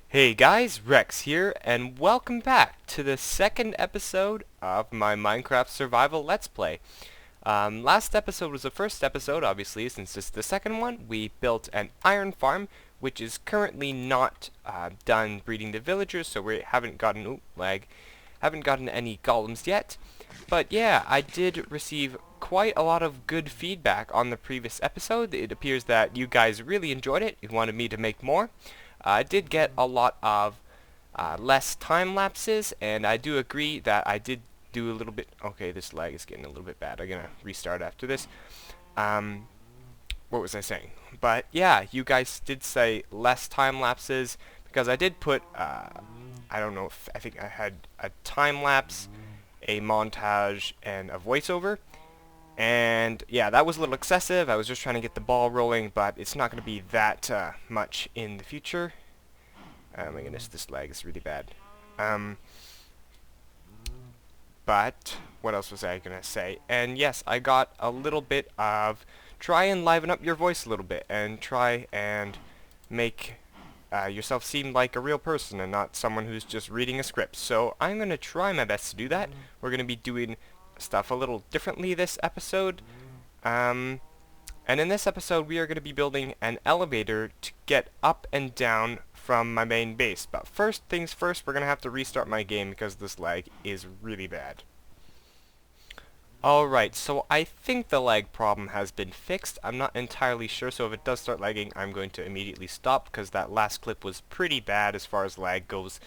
Hey guys, Rex here, and welcome back to the second episode of my Minecraft Survival Let's Play. Last episode was the first episode, obviously, since this is the second one. We built an iron farm, which is currently not done breeding the villagers, so we haven't gotten, haven't gotten any golems yet. But yeah, I did receive quite a lot of good feedback on the previous episode. It appears that you guys really enjoyed it. You wanted me to make more. I did get a lot of less time lapses, and I do agree that I did do a little bit. Okay, this lag is getting a little bit bad. I'm gonna restart after this. What was I saying? But yeah, you guys did say less time lapses because I did put I don't know if I think I had a time lapse, a montage, and a voiceover. And yeah, that was a little excessive. I was just trying to get the ball rolling, but it's not going to be that much in the future. Oh my goodness, this lag is really bad. But what else was I going to say? And yes, I got a little bit of try and liven up your voice a little bit and try and make yourself seem like a real person and not someone who's just reading a script. So I'm going to try my best to do that. We're going to be doing stuff a little differently this episode. And in this episode we are going to be building an elevator to get up and down from my main base. But first things first, we're going to have to restart my game because this lag is really bad. Alright, so I think the lag problem has been fixed. I'm not entirely sure, so if it does start lagging, I'm going to immediately stop because that last clip was pretty bad as far as lag goes.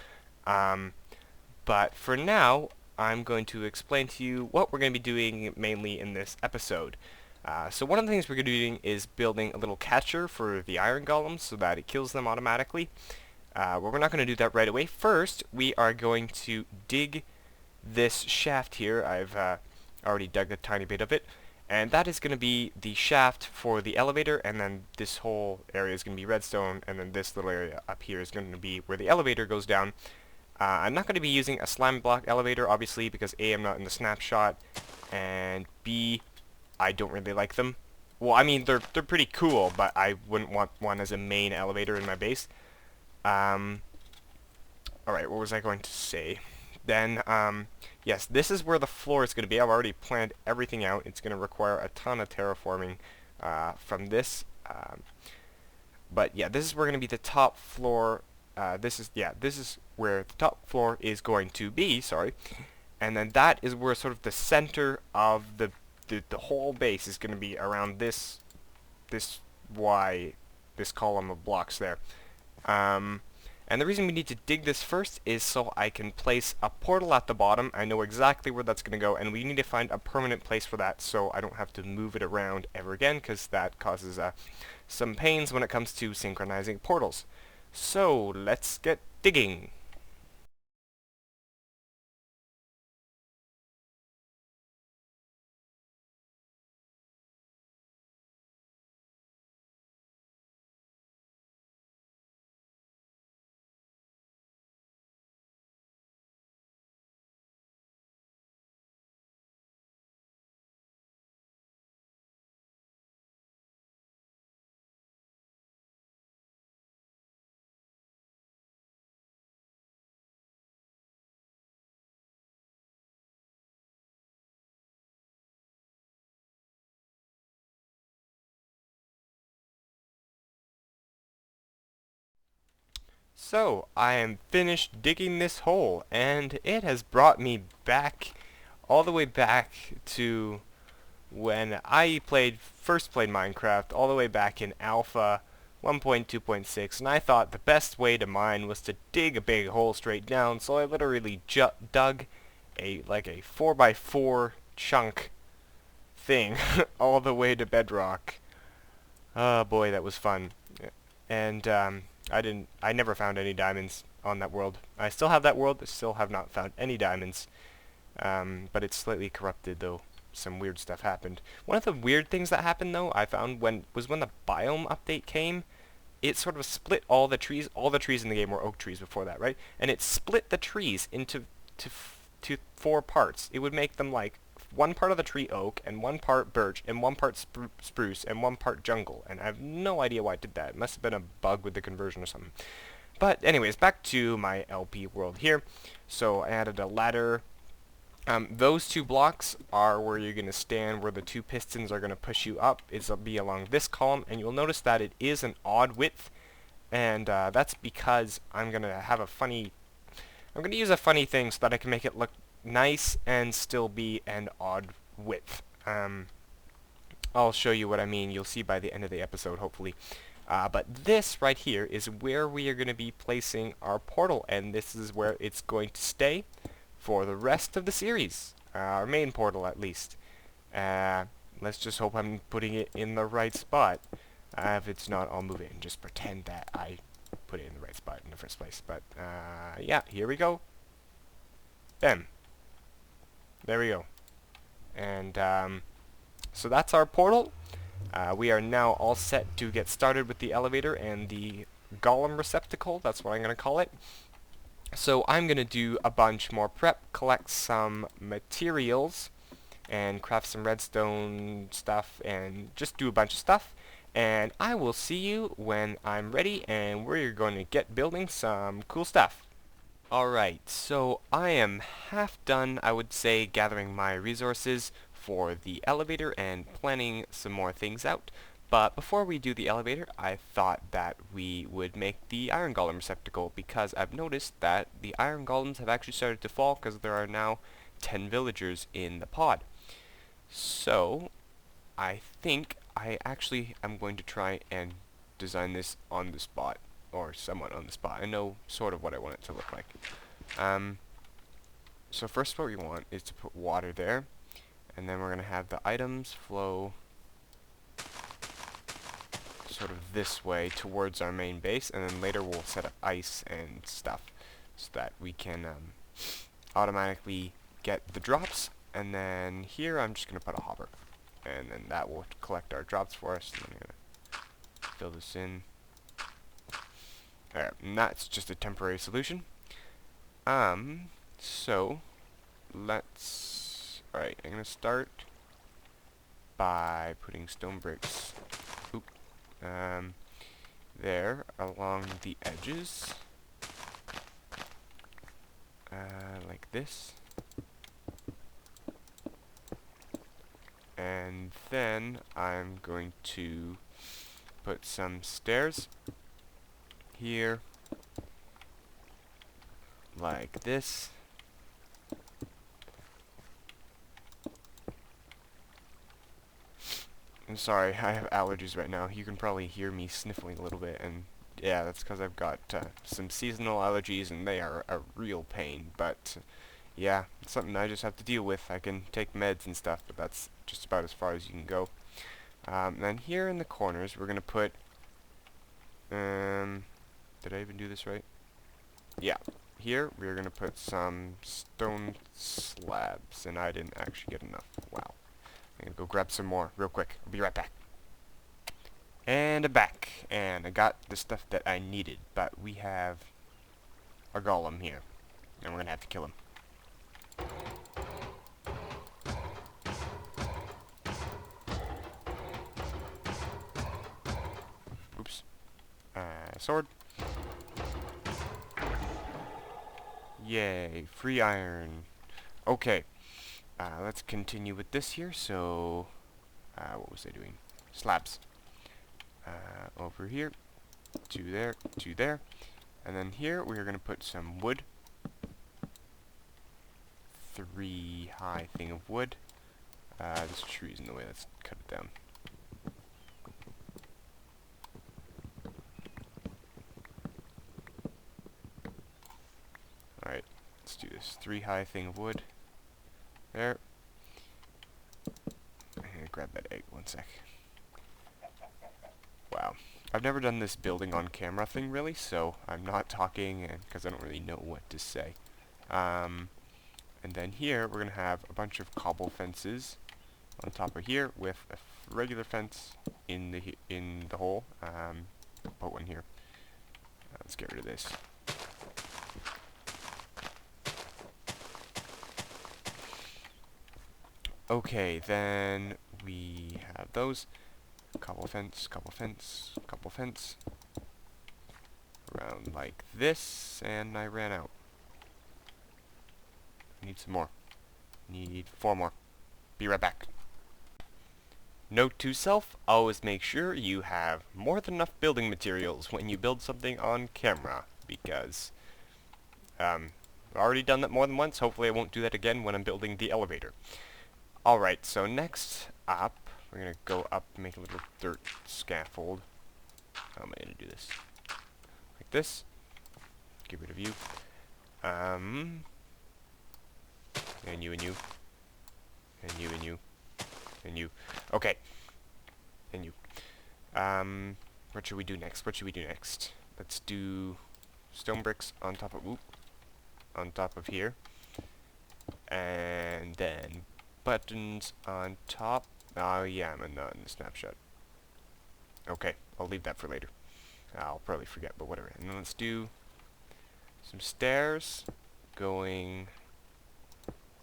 But for now, I'm going to explain to you what we're going to be doing mainly in this episode. So one of the things we're going to be doing is building a little catcher for the Iron Golems so that it kills them automatically. Well, we're not going to do that right away. First, we are going to dig this shaft here. I've already dug a tiny bit of it. And that is going to be the shaft for the elevator, and then this whole area is going to be redstone, and then this little area up here is going to be where the elevator goes down. I'm not going to be using a slime block elevator, obviously, because A, I'm not in the snapshot, and B, I don't really like them. Well, I mean, they're pretty cool, but I wouldn't want one as a main elevator in my base. Alright, what was I going to say? Then, yes, this is where the floor is going to be. I've already planned everything out. It's going to require a ton of terraforming from this. But yeah, this is where going to be the top floor. This is where the top floor is going to be, sorry. And then that is where sort of the center of the whole base is going to be around this column of blocks there. And the reason we need to dig this first is so I can place a portal at the bottom. I know exactly where that's going to go, and we need to find a permanent place for that so I don't have to move it around ever again, because that causes some pains when it comes to synchronizing portals. So, let's get digging. So, I am finished digging this hole, and it has brought me back, all the way back to when I first played Minecraft, all the way back in Alpha 1.2.6, and I thought the best way to mine was to dig a big hole straight down, so I literally dug like a 4x4 chunk thing all the way to bedrock. Oh boy, that was fun. And I never found any diamonds on that world. I still have that world, I still have not found any diamonds. But it's slightly corrupted, though some weird stuff happened. One of the weird things that happened, though, I found when the biome update came. It sort of split all the trees. All the trees in the game were oak trees before that, right? And it split the trees into 4 parts. It would make them like one part of the tree oak, and one part birch, and one part spruce, and one part jungle. And I have no idea why I did that. It must have been a bug with the conversion or something. But anyways, back to my LP world here. So I added a ladder. Those two blocks are where you're going to stand, where the two pistons are going to push you up. It'll be along this column, and you'll notice that it is an odd width, and that's because I'm going to use a funny thing so that I can make it look nice and still be an odd width. I'll show you what I mean. You'll see by the end of the episode, hopefully. But this right here is where we are going to be placing our portal, and this is where it's going to stay for the rest of the series. Our main portal, at least. Let's just hope I'm putting it in the right spot. If it's not, I'll move it and just pretend that I put it in the right spot in the first place. But, yeah, here we go. Bam. There we go. And, so that's our portal. We are now all set to get started with the elevator and the golem receptacle. That's what I'm going to call it. So I'm going to do a bunch more prep, collect some materials, and craft some redstone stuff, and just do a bunch of stuff. And I will see you when I'm ready, and we're going to get building some cool stuff. Alright, so I am half done, I would say, gathering my resources for the elevator and planning some more things out. But before we do the elevator, I thought that we would make the Iron Golem receptacle, because I've noticed that the Iron Golems have actually started to fall because there are now 10 villagers in the pod. So, I think I actually am going to try and design this on the spot, or somewhat on the spot. I know sort of what I want it to look like. So first what we want is to put water there, and then we're going to have the items flow sort of this way towards our main base, and then later we'll set up ice and stuff so that we can automatically get the drops. And then here I'm just going to put a hopper, and then that will collect our drops for us. And then I'm going to fill this in. Alright, and that's just a temporary solution. So let's... Alright, I'm going to start by putting stone bricks there along the edges, like this, and then I'm going to put some stairs here like this. I'm sorry, I have allergies right now. You can probably hear me sniffling a little bit, and yeah, that's because I've got some seasonal allergies, and they are a real pain. But yeah, it's something I just have to deal with. I can take meds and stuff, but that's just about as far as you can go. Then here in the corners, we're gonna put. Did I even do this right? Yeah. Here we're gonna put some stone slabs, and I didn't actually get enough. Wow. I'm gonna go grab some more real quick. I'll be right back. And I'm back. And I got the stuff that I needed. But we have a golem here. And we're gonna have to kill him. Oops. Sword. Yay. Free iron. Okay. Let's continue with this here. So, what was I doing? Slabs. Over here, two there, and then here we're going to put some wood. 3 high thing of wood. This tree's in the way. Let's cut it down. Alright, let's do this. 3 high thing of wood. There. I'm gonna grab that egg 1 sec. Wow. I've never done this building on camera thing really, so I'm not talking because I don't really know what to say. And then here we're gonna have a bunch of cobble fences on top of here with a regular fence in the hole. Put one here. Let's get rid of this. Okay, then we have those. Couple fence, couple fence, couple fence. Around like this, and I ran out. Need some more. Need 4 more. Be right back. Note to self, always make sure you have more than enough building materials when you build something on camera, because I've already done that more than once. Hopefully I won't do that again when I'm building the elevator. Alright, so next up, we're going to go up and make a little dirt scaffold. How am I going to do this? Like this. Get rid of you. And you and you. And you and you. And you. Okay. And you. What should we do next? What should we do next? Let's do stone bricks on top of, on top of here. And then buttons on top. Oh yeah, I'm not in the snapshot. Okay, I'll leave that for later. I'll probably forget, but whatever. And then let's do some stairs going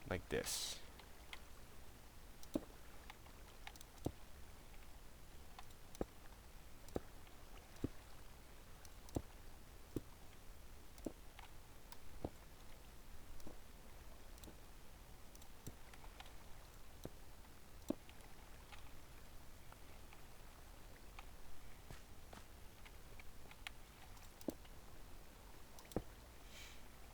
like this.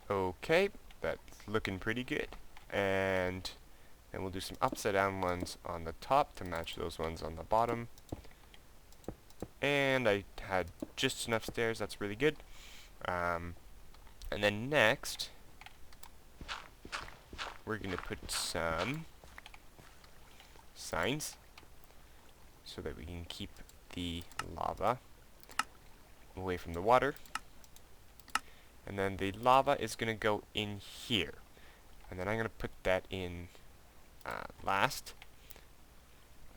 Okay, that's looking pretty good. And then we'll do some upside down ones on the top to match those ones on the bottom. And I had just enough stairs, that's really good. And then next, we're going to put some signs so that we can keep the lava away from the water. And then the lava is going to go in here. And then I'm going to put that in last.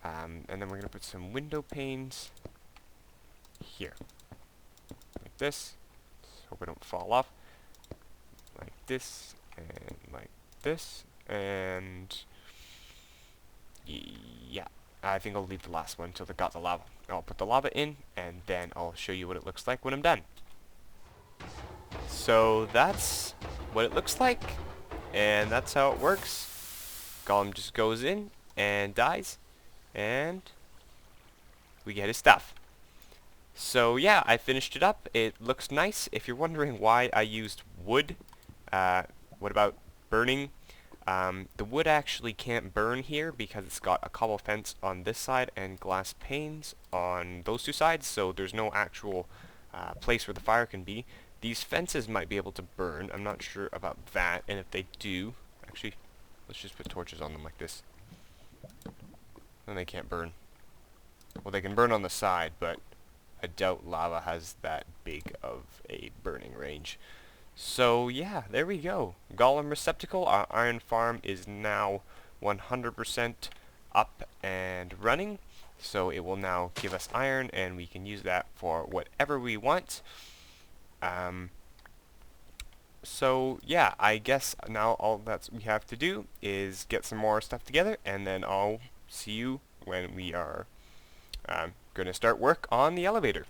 And then we're going to put some window panes here. Like this. Hope I don't fall off. Like this, and like this, and yeah. I think I'll leave the last one until I got the lava. I'll put the lava in, and then I'll show you what it looks like when I'm done. So that's what it looks like, and that's how it works. Golem just goes in and dies, and we get his stuff. So yeah, I finished it up. It looks nice. If you're wondering why I used wood, what about burning? The wood actually can't burn here because it's got a cobble fence on this side and glass panes on those two sides, so there's no actual place where the fire can be. These fences might be able to burn. I'm not sure about that, and if they do, actually, let's just put torches on them like this. Then they can't burn. Well, they can burn on the side, but I doubt lava has that big of a burning range. So yeah, there we go. Golem Receptacle, our iron farm is now 100% up and running. So it will now give us iron, and we can use that for whatever we want. So yeah, I guess now all that we have to do is get some more stuff together, and then I'll see you when we are going to start work on the elevator.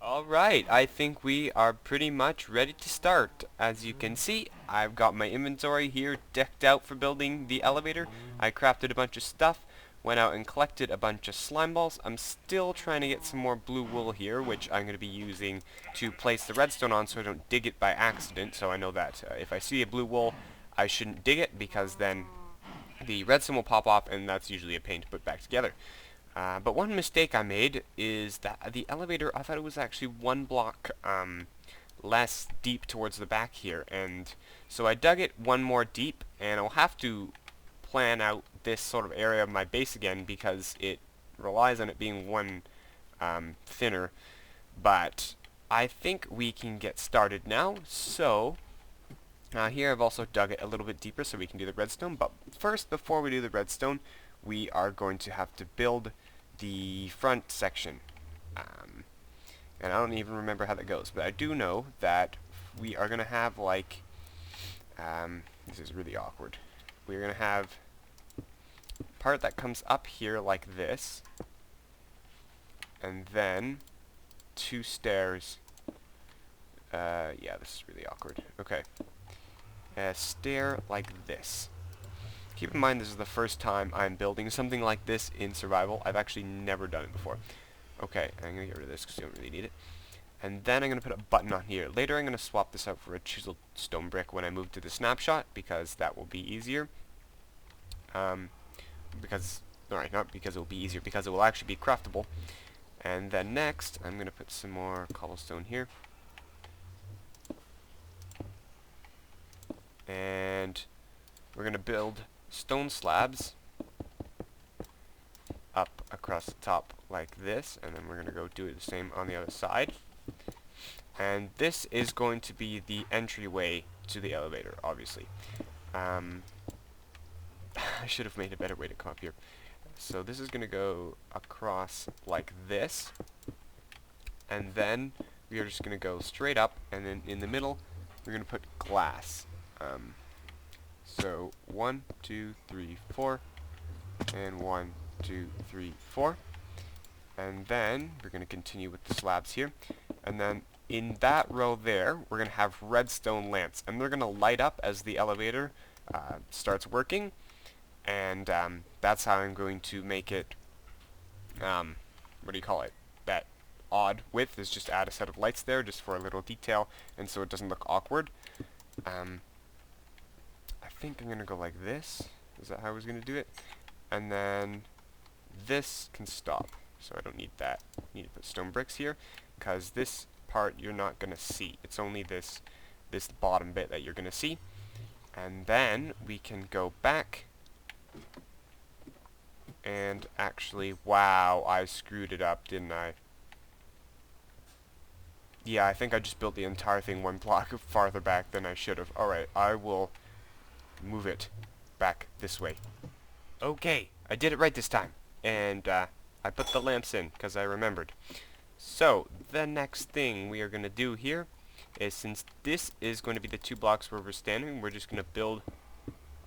Alright, I think we are pretty much ready to start. As you can see, I've got my inventory here decked out for building the elevator. I crafted a bunch of stuff, went out and collected a bunch of slime balls. I'm still trying to get some more blue wool here, which I'm going to be using to place the redstone on so I don't dig it by accident. So I know that if I see a blue wool, I shouldn't dig it, because then the redstone will pop off, and that's usually a pain to put back together. But one mistake I made is that the elevator, I thought it was actually 1 block less deep towards the back here, and so I dug it 1 more deep, and I'll have to plan out this sort of area of my base again because it relies on it being 1 thinner. But I think we can get started now. So here I've also dug it a little bit deeper so we can do the redstone. But first, before we do the redstone, we are going to have to build the front section. And I don't even remember how that goes, but I do know that we are going to have like, this is really awkward. We're going to have part that comes up here like this, and then 2 stairs. Yeah, this is really awkward. Okay. A stair like this. Keep in mind this is the first time I'm building something like this in survival. I've actually never done it before. Okay, I'm going to get rid of this because you don't really need it. And then I'm going to put a button on here. Later I'm going to swap this out for a chiseled stone brick when I move to the snapshot, because that will be easier. Not because it will be easier, because it will actually be craftable. And then next, I'm going to put some more cobblestone here. And we're going to build stone slabs up across the top like this, and then we're going to go do it the same on the other side. And this is going to be the entryway to the elevator, obviously. I should have made a better way to come up here. So this is going to go across like this, and then we are just going to go straight up, and then in the middle we're going to put glass. So 1, 2, 3, 4, and 1, 2, 3, 4, and then we're going to continue with the slabs here, and then in that row there we're going to have redstone lamps, and they're going to light up as the elevator starts working. And that's how I'm going to make it, what do you call it, that odd width, is just add a set of lights there just for a little detail, and so it doesn't look awkward. I think I'm going to go like this. Is that how I was going to do it? And then this can stop, so I don't need that. I need to put stone bricks here, because this part you're not going to see. It's only this bottom bit that you're going to see. And then we can go back. And actually, wow, I screwed it up, didn't I? Yeah, I think I just built the entire thing one block farther back than I should have. Alright, I will move it back this way. Okay, I did it right this time. And I put the lamps in, because I remembered. So, the next thing we are going to do here is, since this is going to be the 2 blocks where we're standing, we're just going to build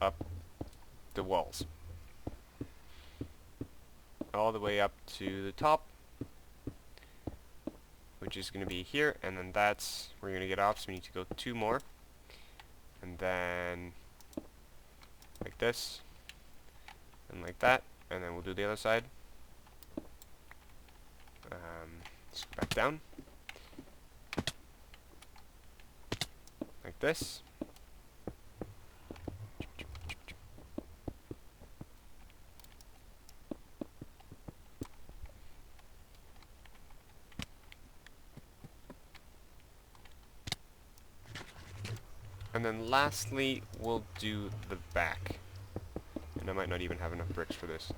up the walls all the way up to the top, which is going to be here, and then that's where you're going to get off, so we need to go 2 more, and then like this, and like that, and then we'll do the other side. Let's go back down, like this. And then lastly, we'll do the back. And I might not even have enough bricks for this.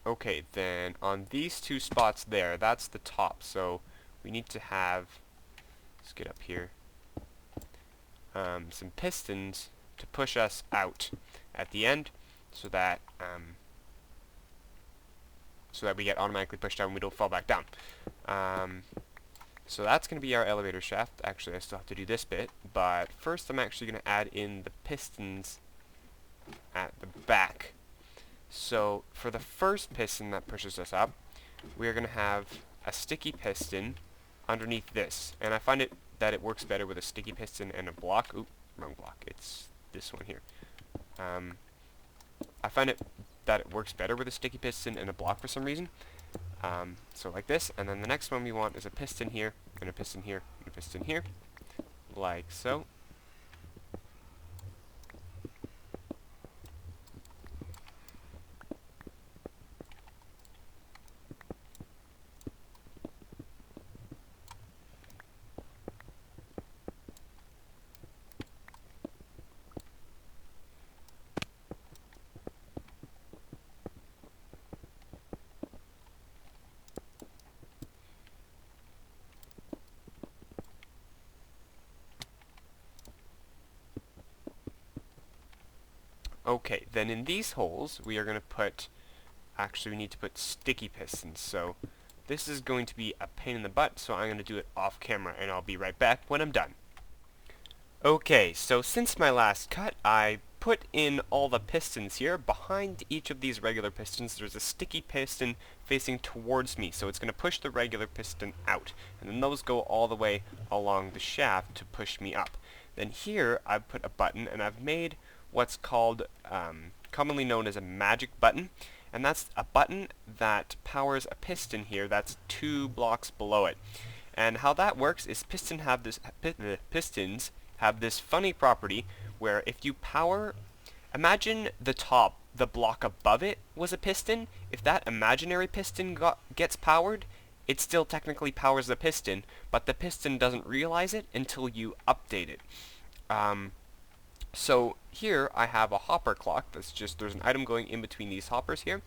Okay, then on these 2 spots there, that's the top. So we need to have, let's get up here, some pistons to push us out at the end, so that we get automatically pushed down and we don't fall back down. So that's going to be our elevator shaft. Actually, I still have to do this bit, but first I'm actually going to add in the pistons at the back. So for the first piston that pushes us up, we are going to have a sticky piston underneath this, and I find that it works better with a sticky piston and a block. Oop, wrong block. It's this one here. I find that it works better with a sticky piston and a block for some reason. So like this, and then the next one we want is a piston here, and a piston here, and a piston here, like so. Okay, then in these holes we are going to put, actually we need to put sticky pistons, so This is going to be a pain in the butt, so I'm going to do it off camera, and I'll be right back when I'm done. Okay, so since my last cut, I put in all the pistons here. Behind each of these regular pistons, there's a sticky piston facing towards me, so it's going to push the regular piston out. And then those go all the way along the shaft to push me up. Then here, I've put a button, and I've made what's called, commonly known as a magic button. And that's a button that powers a piston here that's 2 blocks below it. And how that works is pistons have this funny property where if you power, imagine the block above it was a piston. If that imaginary piston gets powered, it still technically powers the piston, but the piston doesn't realize it until you update it. So here I have a hopper clock. There's an item going in between these hoppers here,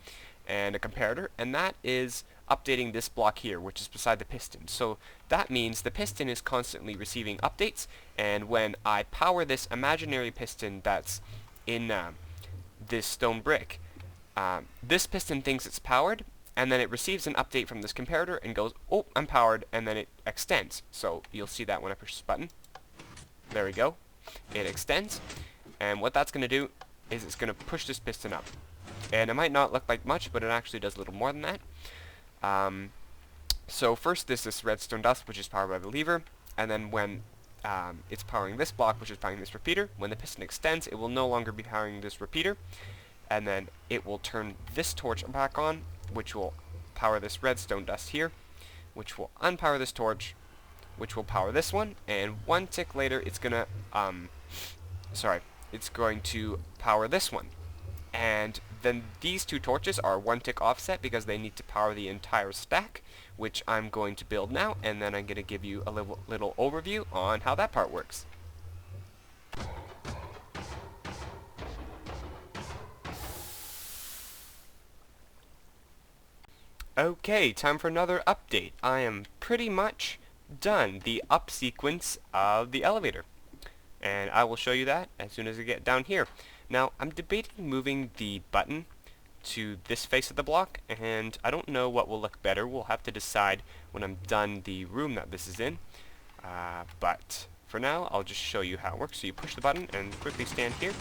and a comparator, and that is updating this block here, which is beside the piston. So that means the piston is constantly receiving updates, and when I power this imaginary piston that's in this stone brick, this piston thinks it's powered, and then it receives an update from this comparator and goes, oh, I'm powered, and then it extends. So you'll see that when I push this button. There we go. It extends, and what that's going to do is it's going to push this piston up. And it might not look like much, but it actually does a little more than that. So first there's this redstone dust, which is powered by the lever, and then when it's powering this block, which is powering this repeater, when the piston extends, it will no longer be powering this repeater, and then it will turn this torch back on, which will power this redstone dust here, which will unpower this torch, which will power this one, and one tick later it's gonna it's going to power this one. And then these two torches are one tick offset because they need to power the entire stack, which I'm going to build now, and then I'm going to give you a little overview on how that part works. Okay, time for another update. I am pretty much done the up sequence of the elevator, and I will show you that as soon as I get down here. Now, I'm debating moving the button to this face of the block, and I don't know what will look better. We'll have to decide when I'm done the room that this is in, but for now I'll just show you how it works. So you push the button and quickly stand here,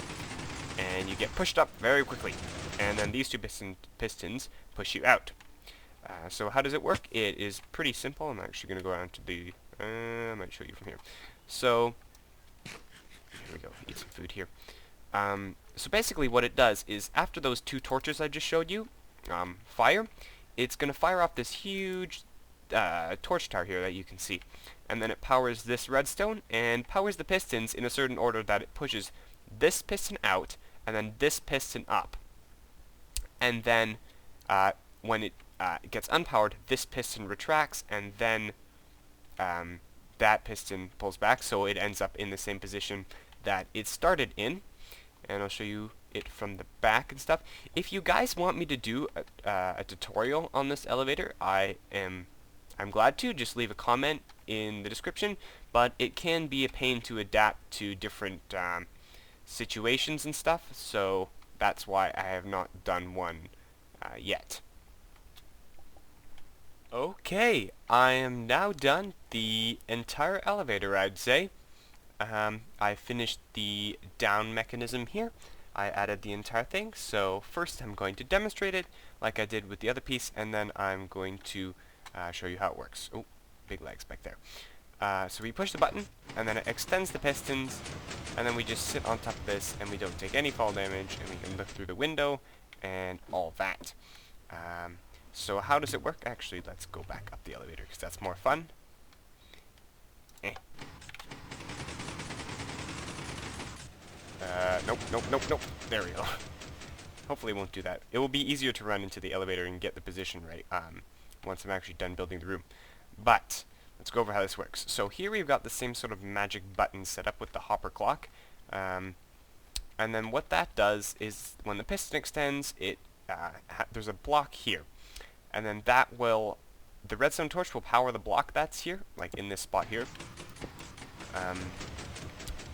and you get pushed up very quickly, and then these two pistons push you out. So how does it work? It is pretty simple. I'm actually going to go around to the... I might show you from here. So, here we go. Eat some food here. So basically what it does is after those two torches I just showed you fire, it's going to fire off this huge torch tower here that you can see. And then it powers this redstone and powers the pistons in a certain order that it pushes this piston out and then this piston up. And then when it gets unpowered, this piston retracts, and then that piston pulls back, so it ends up in the same position that it started in. And I'll show you it from the back and stuff. If you guys want me to do a tutorial on this elevator, I'm glad to. Just leave a comment in the description, but it can be a pain to adapt to different situations and stuff, so that's why I have not done one yet. Okay, I am now done the entire elevator, I'd say. I finished the down mechanism here. I added the entire thing, so first I'm going to demonstrate it like I did with the other piece, and then I'm going to show you how it works. Oh, big legs back there. So we push the button, and then it extends the pistons, and then we just sit on top of this, and we don't take any fall damage, and we can look through the window, and all that. So how does it work? Actually, let's go back up the elevator, because that's more fun. Nope. There we go. Hopefully it won't do that. It will be easier to run into the elevator and get the position right once I'm actually done building the room. But let's go over how this works. So here we've got the same sort of magic button set up with the hopper clock. And then what that does is when the piston extends, there's a block here. And then the redstone torch will power the block that's here, like in this spot here.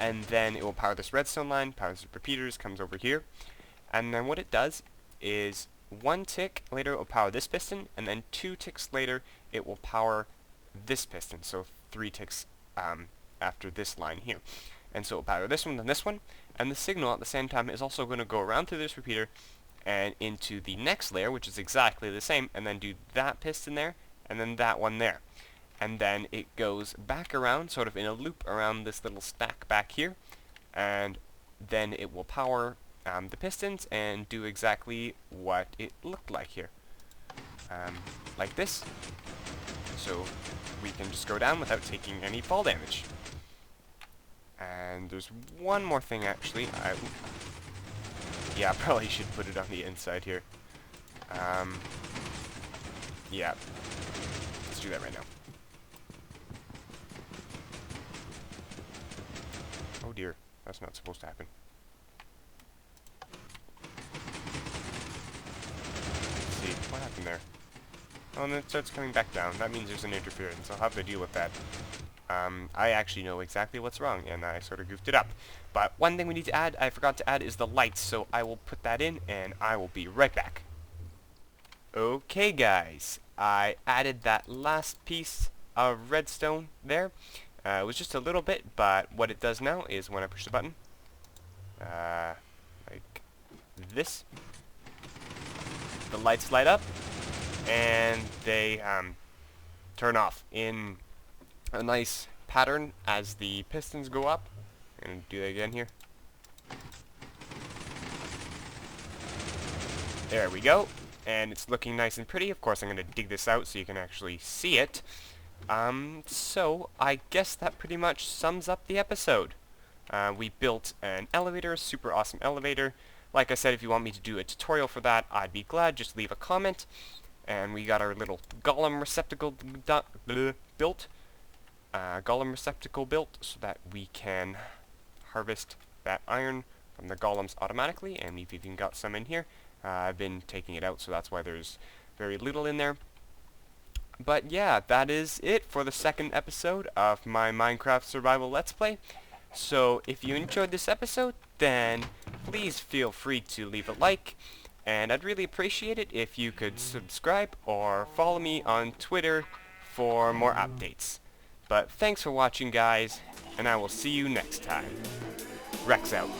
And then it will power this redstone line, powers the repeaters, comes over here. And then what it does is one tick later it will power this piston, and then 2 ticks later it will power this piston. So 3 ticks after this line here. And so it will power this one, then this one, and the signal at the same time is also going to go around through this repeater and into the next layer, which is exactly the same, and then do that piston there, and then that one there. And then it goes back around, sort of in a loop around this little stack back here, and then it will power the pistons and do exactly what it looked like here. Like this. So we can just go down without taking any fall damage. And there's one more thing actually. Yeah, I probably should put it on the inside here. Yeah. Let's do that right now. Oh dear, that's not supposed to happen. Let's see, what happened there? Oh, and then it starts coming back down. That means there's an interference. I'll have to deal with that. I actually know exactly what's wrong, and I sort of goofed it up. But one thing we need to add, I forgot to add, is the lights, so I will put that in, and I will be right back. Okay, guys, I added that last piece of redstone there. It was just a little bit, but what it does now is when I push the button, like this, the lights light up, and they turn off in a nice pattern as the pistons go up. I'm going to do that again here. There we go. And it's looking nice and pretty. Of course, I'm going to dig this out so you can actually see it. So I guess that pretty much sums up the episode. We built an elevator, a super awesome elevator. Like I said, if you want me to do a tutorial for that, I'd be glad. Just leave a comment. And we got our little golem receptacle built. Golem receptacle built so that we can harvest that iron from the golems automatically, and we've even got some in here. I've been taking it out, so that's why there's very little in there. But yeah, that is it for the second episode of my Minecraft Survival Let's Play. So if you enjoyed this episode, then please feel free to leave a like, and I'd really appreciate it if you could subscribe or follow me on Twitter for more updates. But thanks for watching, guys, and I will see you next time. Rex out.